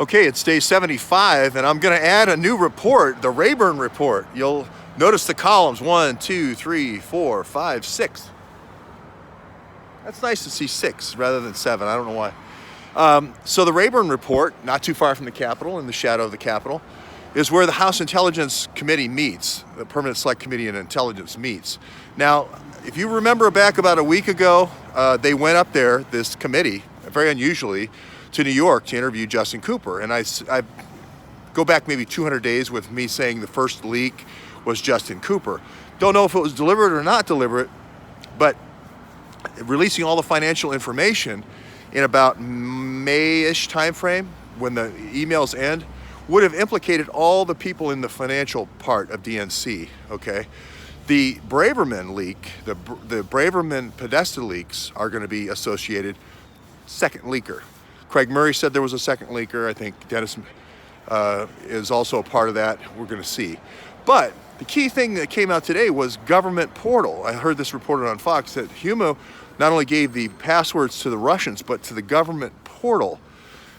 Okay, it's day 75, and I'm going to add a new report, the Rayburn report. You'll notice the columns 1, 2, 3, 4, 5, 6. That's nice to see 6 rather than 7. I don't know why. So the Rayburn report, not too far from the Capitol, in the shadow of the Capitol, is where the House Intelligence Committee meets. The Permanent Select Committee on Intelligence meets. Now, if you remember back about a week ago, they went up there, this committee, very unusually, to New York to interview Justin Cooper. And I go back maybe 200 days with me saying the first leak was Justin Cooper. Don't know if it was deliberate or not deliberate, but releasing all the financial information in about May-ish timeframe, when the emails end, would have implicated all the people in the financial part of DNC, okay? The Braverman leak, the Braverman Podesta leaks are gonna be associated, second leaker. Craig Murray said there was a second leaker. I think Dennis is also a part of that. We're going to see. But the key thing that came out today was government portal. I heard this reported on Fox that Huma not only gave the passwords to the Russians, but to the government portal.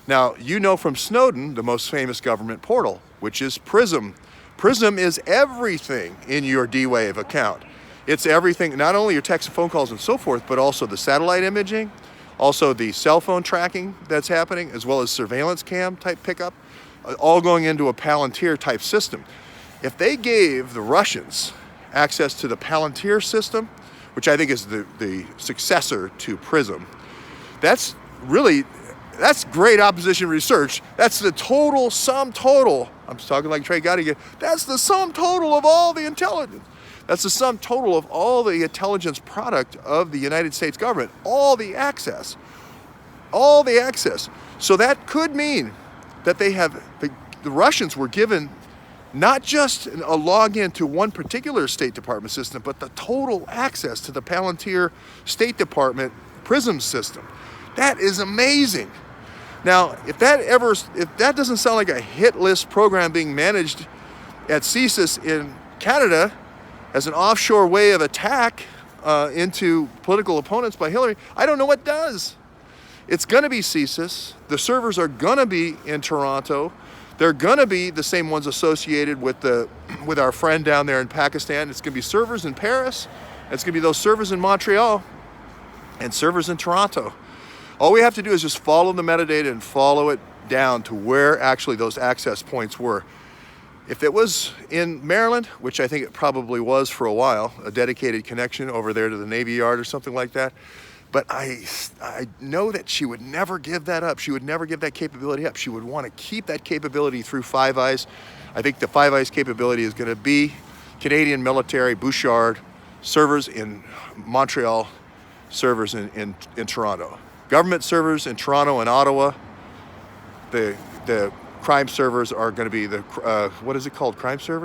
Now, you know from Snowden, the most famous government portal, which is PRISM. PRISM is everything in your D-Wave account. It's everything, not only your text and phone calls and so forth, but also the satellite imaging, also the cell phone tracking that's happening, as well as surveillance cam type pickup, all going into a Palantir type system. If they gave the Russians access to the Palantir system, which I think is the successor to PRISM, that's great opposition research. That's the total, sum total. I'm talking like Trey Gotti again. That's the sum total of all the intelligence. That's the sum total of all the intelligence product of the United States government, all the access. So that could mean that the Russians were given not just a login to one particular State Department system, but the total access to the Palantir State Department PRISM system. That is amazing. Now, if that doesn't sound like a hit list program being managed at CSIS in Canada, as an offshore way of attack into political opponents by Hillary, I don't know what does. It's going to be CSIS. The servers are going to be in Toronto. They're going to be the same ones associated with our friend down there in Pakistan. It's going to be servers in Paris. It's going to be those servers in Montreal and servers in Toronto. All we have to do is just follow the metadata and follow it down to where actually those access points were. If it was in Maryland, which I think it probably was for a while, a dedicated connection over there to the Navy Yard or something like that, but I know that she would never give that up. She would never give that capability up. She would want to keep that capability through Five Eyes. I think the Five Eyes capability is going to be Canadian military, Bouchard, servers in Montreal, servers in Toronto. Government servers in Toronto and Ottawa. The crime servers are going to be what is it called, crime servers?